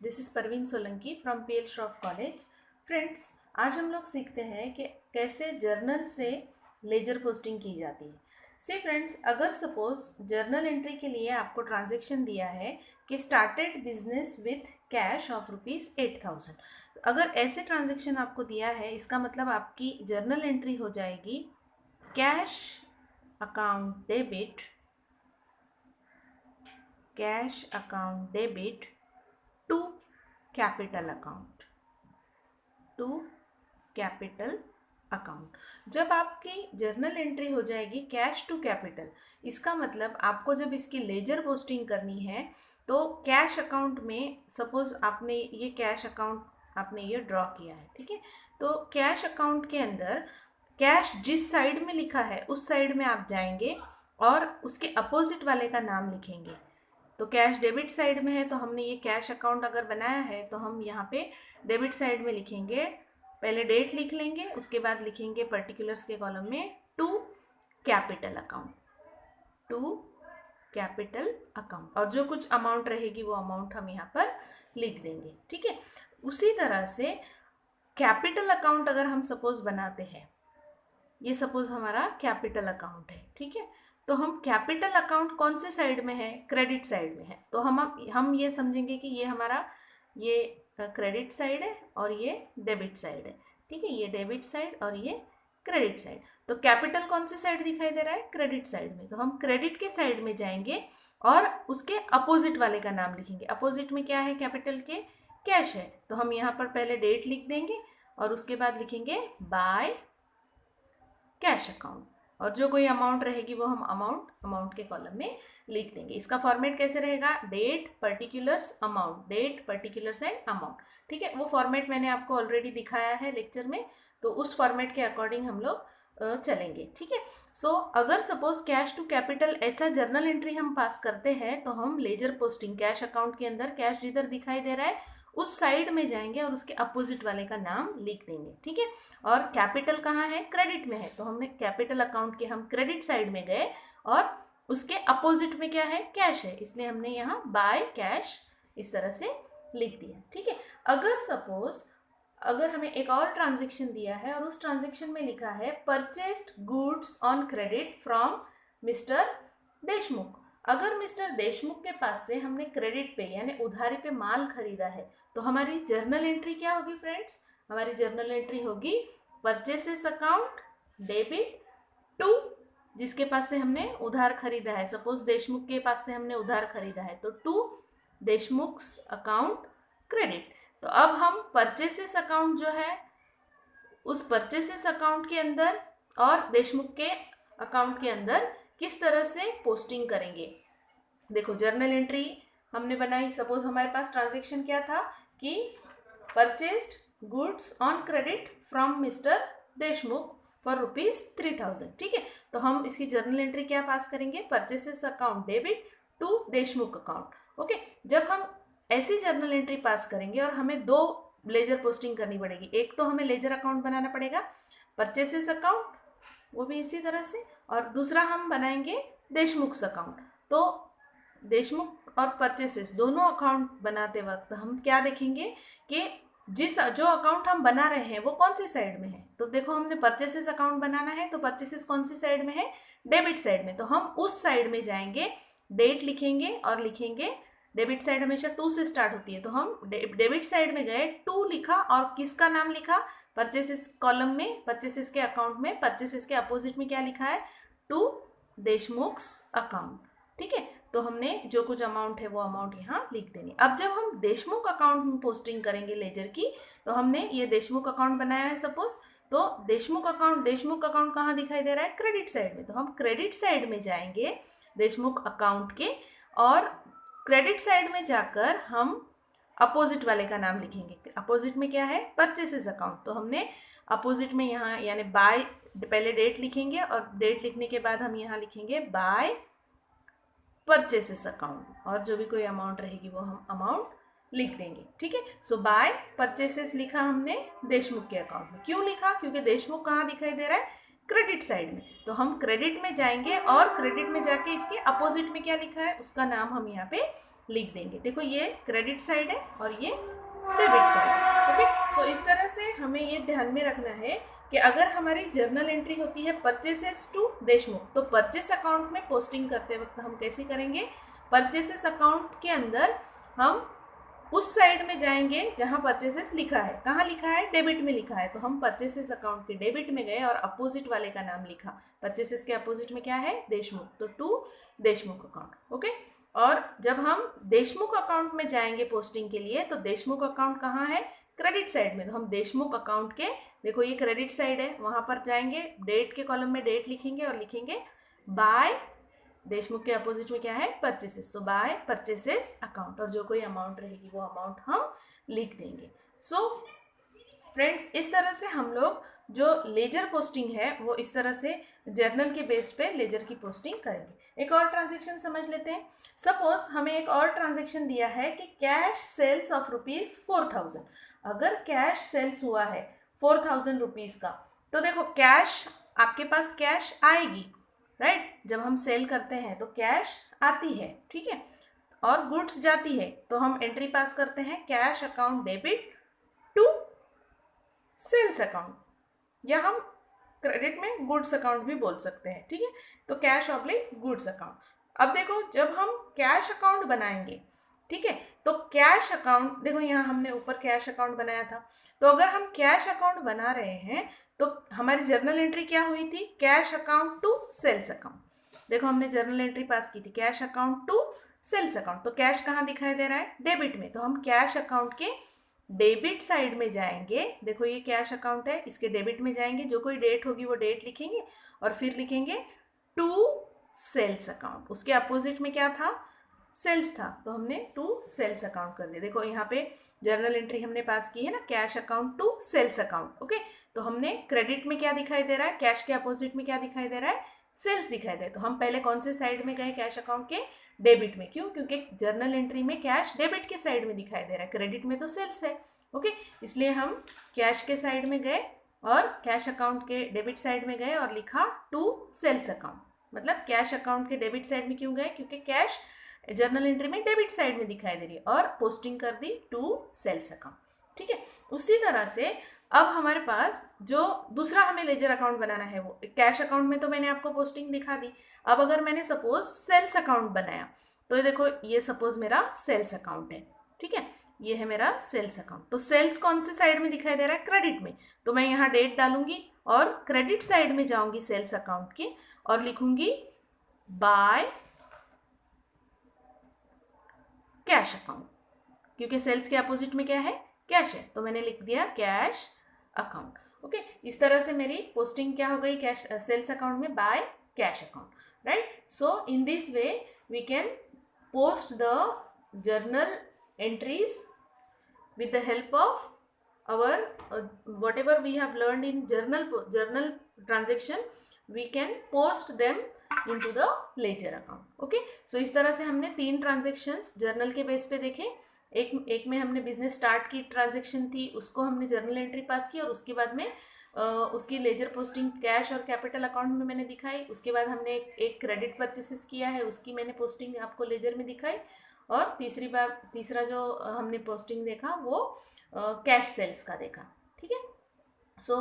This is Parveen Solanki from PL Shroff college. Friends, आज हम लोग सीखते हैं कि कैसे जर्नल से लेजर पोस्टिंग की जाती है। सी फ्रेंड्स, अगर सपोज जर्नल एंट्री के लिए आपको ट्रांजैक्शन दिया है कि started business with cash of ₹8,000, अगर ऐसे ट्रांजैक्शन आपको दिया है, इसका मतलब आपकी जर्नल एंट्री हो जाएगी cash account debit, cash account debit to capital account, to capital account. जब आपकी जर्नल एंट्री हो जाएगी कैश टू कैपिटल, इसका मतलब आपको जब इसकी लेजर पोस्टिंग करनी है तो कैश अकाउंट में, सपोज आपने ये कैश अकाउंट आपने ये ड्रॉ किया है, ठीक है, तो कैश अकाउंट के अंदर कैश जिस साइड में लिखा है उस साइड में आप जाएंगे और उसके अपोजिट वाले का नाम लिखेंगे। तो कैश डेबिट साइड में है, तो हमने ये कैश अकाउंट अगर बनाया है तो हम यहाँ पे डेबिट साइड में लिखेंगे, पहले डेट लिख लेंगे, उसके बाद लिखेंगे पर्टिकुलर्स के कॉलम में to capital account, to capital account, और जो कुछ अमाउंट रहेगी वो अमाउंट हम यहाँ पर लिख देंगे, ठीक है। उसी तरह से कैपिटल अकाउंट अगर हम सपोज बनाते हैं, ये सपोज हमारा कैपिटल अकाउंट है, ठीक है, तो हम कैपिटल अकाउंट कौन से साइड में है? क्रेडिट साइड में है। तो हम ये समझेंगे कि ये हमारा ये क्रेडिट साइड है और ये डेबिट साइड है, ठीक है, ये डेबिट साइड और ये क्रेडिट साइड। तो कैपिटल कौन से साइड दिखाई दे रहा है? क्रेडिट साइड में। तो हम क्रेडिट के साइड में जाएंगे और उसके अपोजिट वाले का नाम लिखेंगे। अपोजिट में क्या है? कैपिटल के कैश है, तो हम यहाँ पर पहले डेट लिख देंगे और उसके बाद लिखेंगे बाय कैश अकाउंट, और जो कोई अमाउंट रहेगी वो हम अमाउंट के कॉलम में लिख देंगे। इसका फॉर्मेट कैसे रहेगा? Date particulars amount, date particulars and amount, ठीक है। वो फॉर्मेट मैंने आपको ऑलरेडी दिखाया है लेक्चर में, तो उस फॉर्मेट के अकॉर्डिंग हम लोग चलेंगे, ठीक है। सो अगर सपोज कैश टू कैपिटल ऐसा जर्नल एंट्री हम पास करते हैं तो हम लेजर पोस्टिंग कैश अकाउंट के अंदर कैश जिधर दिखाई दे रहा है उस साइड में जाएंगे और उसके अपोजिट वाले का नाम लिख देंगे, ठीक है। और कैपिटल कहाँ है? क्रेडिट में है, तो हमने कैपिटल अकाउंट के हम क्रेडिट साइड में गए और उसके अपोजिट में क्या है? कैश है, इसलिए हमने यहाँ बाय कैश इस तरह से लिख दिया, ठीक है। अगर सपोज अगर हमें एक और ट्रांजेक्शन दिया है और उस ट्रांजेक्शन में लिखा है purchased goods on credit from mister Deshmukh, अगर मिस्टर देशमुख के पास से हमने क्रेडिट पे यानी उधारी पे माल खरीदा है, तो हमारी जर्नल एंट्री क्या होगी फ्रेंड्स? हमारी जर्नल एंट्री होगी परचेसेस अकाउंट डेबिट टू जिसके पास से हमने उधार खरीदा है, सपोज देशमुख के पास से हमने उधार खरीदा है, तो टू देशमुख्स अकाउंट क्रेडिट। तो अब हम परचेसेस अकाउंट जो है उस परचेसेस अकाउंट के अंदर और देशमुख के अकाउंट के अंदर किस तरह से पोस्टिंग करेंगे। देखो, जर्नल एंट्री हमने बनाई, सपोज हमारे पास ट्रांजैक्शन क्या था कि purchased goods on credit from mister Deshmukh for ₹3,000, ठीक है। तो हम इसकी जर्नल एंट्री क्या पास करेंगे? Purchases account debit to Deshmukh account, okay. जब हम ऐसी जर्नल एंट्री पास करेंगे और हमें दो लेजर पोस्टिंग करनी पड़ेगी, एक तो हमें लेजर अकाउंट बनाना पड़ेगा परचेसेस अकाउंट, वो भी इसी तरह से, और दूसरा हम बनाएंगे देशमुख अकाउंट। तो देशमुख और परचेसेस दोनों अकाउंट बनाते वक्त हम क्या देखेंगे कि जो अकाउंट हम बना रहे हैं वो कौन सी साइड में है। तो देखो, हमने परचेसेस अकाउंट बनाना है, तो परचेसेस कौन सी साइड में है? डेबिट साइड में, तो हम उस साइड में जाएंगे, डेट लिखेंगे और लिखेंगे, डेबिट साइड हमेशा टू से स्टार्ट होती है, तो हम डेबिट साइड में गए, टू लिखा और किसका नाम लिखा? परचेसेस कॉलम में, परचेसेस के अकाउंट में, परचेसेस के अपोजिट में क्या लिखा है? टू देशमुख्स अकाउंट, ठीक है। तो हमने जो कुछ अमाउंट है वो अमाउंट यहाँ लिख देनी। अब जब हम देशमुख अकाउंट में पोस्टिंग करेंगे लेजर की, तो हमने ये देशमुख अकाउंट बनाया है सपोज, तो देशमुख अकाउंट कहाँ दिखाई दे रहा है? क्रेडिट साइड में, तो हम क्रेडिट साइड में जाएंगे देशमुख अकाउंट के, और क्रेडिट साइड में जाकर हम अपोजिट वाले का नाम लिखेंगे। अपोजिट में क्या है? परचेसेस अकाउंट, तो हमने अपोजिट में यहाँ यानी बाय, पहले डेट लिखेंगे और डेट लिखने के बाद हम यहाँ लिखेंगे बाय परचेसेस अकाउंट, और जो भी कोई अमाउंट रहेगी वो हम अमाउंट लिख देंगे, ठीक है। सो बाय परचेसेस लिखा हमने देशमुख के अकाउंट में। क्यों लिखा? क्योंकि देशमुख कहाँ दिखाई दे रहा है? क्रेडिट साइड में, तो हम क्रेडिट में जाएंगे और क्रेडिट में जाके इसके अपोजिट में क्या लिखा है उसका नाम हम यहाँ पे लिख देंगे। देखो ये क्रेडिट साइड है और ये डेबिट साइड है। ओके, सो इस तरह से हमें ये ध्यान में रखना है कि अगर हमारी जर्नल एंट्री होती है परचेसेस टू देशमुख, तो परचेस अकाउंट में पोस्टिंग करते वक्त हम कैसे करेंगे, परचेसेस अकाउंट के अंदर हम उस साइड में जाएंगे जहां परचेसेस लिखा है। कहाँ लिखा है, डेबिट में लिखा है, तो हम परचेसेस अकाउंट के डेबिट में गए और अपोजिट वाले का नाम लिखा। परचेसेस के अपोजिट में क्या है, देशमुख, तो टू देशमुख अकाउंट। ओके, और जब हम देशमुख अकाउंट में जाएंगे पोस्टिंग के लिए, तो देशमुख अकाउंट कहाँ है, क्रेडिट साइड में, तो हम देशमुख अकाउंट के, देखो ये क्रेडिट साइड है, वहां पर जाएंगे, डेट के कॉलम में डेट लिखेंगे और लिखेंगे बाय, देशमुख के अपोजिट में क्या है, परचेसेस, सो बाय परचेसेस अकाउंट, और जो कोई अमाउंट रहेगी वो अमाउंट हम लिख देंगे। सो फ्रेंड्स, इस तरह से हम लोग जो लेजर पोस्टिंग है वो इस तरह से जर्नल के बेस पे लेजर की पोस्टिंग करेंगे। एक और ट्रांजेक्शन समझ लेते हैं। सपोज हमें एक और ट्रांजेक्शन दिया है कि कैश सेल्स ऑफ ₹4000। अगर कैश सेल्स हुआ है 4000 रुपीज़ का, तो देखो कैश, आपके पास कैश आएगी, राइट, जब हम सेल करते हैं तो कैश आती है, ठीक है, और गुड्स जाती है, तो हम एंट्री पास करते हैं cash account debit to sales account, या हम क्रेडिट में गुड्स अकाउंट भी बोल सकते हैं, ठीक है, तो कैश ऑब्लिक गुड्स अकाउंट। अब देखो जब हम कैश अकाउंट बनाएंगे, ठीक है, तो कैश अकाउंट, देखो यहाँ हमने ऊपर कैश अकाउंट बनाया था, तो अगर हम कैश अकाउंट बना रहे हैं तो हमारी जर्नल एंट्री क्या हुई थी, cash account to sales account. देखो हमने जर्नल एंट्री पास की थी cash account to sales account, तो कैश कहाँ दिखाई दे रहा है, डेबिट में, तो हम कैश अकाउंट के डेबिट साइड में जाएंगे। देखो ये कैश अकाउंट है, इसके डेबिट में जाएंगे, जो कोई डेट होगी वो डेट लिखेंगे और फिर लिखेंगे टू सेल्स अकाउंट। उसके अपोजिट में क्या था, सेल्स था, तो हमने टू सेल्स अकाउंट कर दिया। देखो यहाँ पे जर्नल एंट्री हमने पास की है ना, cash account to sales account. Okay, तो हमने क्रेडिट में क्या दिखाई दे रहा है, कैश के अपोजिट में क्या दिखाई दे रहा है, सेल्स दिखाई दे, तो हम पहले कौन से साइड में गए, कैश अकाउंट के डेबिट में। क्यों, क्योंकि जर्नल एंट्री में कैश डेबिट के साइड में दिखाई दे रहा है, क्रेडिट में तो सेल्स है। ओके, इसलिए हम कैश के साइड में गए और कैश अकाउंट के डेबिट साइड में गए और लिखा टू सेल्स अकाउंट। मतलब कैश अकाउंट के डेबिट साइड में क्यों गए, क्योंकि कैश जर्नल एंट्री में डेबिट साइड में दिखाई दे रही है, और पोस्टिंग कर दी टू सेल्स अकाउंट, ठीक है। उसी तरह से अब हमारे पास जो दूसरा हमें लेजर अकाउंट बनाना है, वो कैश अकाउंट में तो मैंने आपको पोस्टिंग दिखा दी। अब अगर मैंने सपोज सेल्स अकाउंट बनाया, तो ये देखो ये सपोज मेरा सेल्स अकाउंट है, ठीक है, ये है मेरा सेल्स अकाउंट। तो सेल्स कौन से साइड में दिखाई दे रहा है, क्रेडिट में, तो मैं यहाँ डेट डालूंगी और क्रेडिट साइड में जाऊंगी सेल्स अकाउंट के और लिखूंगी बाय कैश अकाउंट, क्योंकि सेल्स के अपोजिट में क्या है, कैश है, तो मैंने लिख दिया कैश अकाउंट। ओके, इस तरह से मेरी पोस्टिंग क्या हो गई, कैश सेल्स अकाउंट में by cash account, right. So in this way we can post the journal entries with the help of our whatever we have learned in journal transaction, we can post them into the ledger account. okay, so इस तरह से हमने 3 transactions journal के base पे देखे। एक में हमने बिजनेस स्टार्ट की ट्रांजेक्शन थी, उसको हमने जर्नल एंट्री पास की, और उसके बाद में उसकी लेजर पोस्टिंग कैश और कैपिटल अकाउंट में मैंने दिखाई। उसके बाद हमने एक क्रेडिट परचेसेस किया है, उसकी मैंने पोस्टिंग आपको लेजर में दिखाई। और तीसरा जो हमने पोस्टिंग देखा वो कैश सेल्स का देखा, ठीक है। सो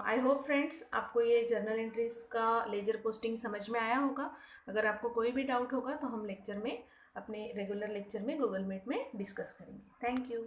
आई होप फ्रेंड्स आपको ये जर्नल एंट्रीज का लेजर पोस्टिंग समझ में आया होगा। अगर आपको कोई भी डाउट होगा तो हम लेक्चर में, अपने रेगुलर लेक्चर में गूगल मीट में डिस्कस करेंगे। Thank you.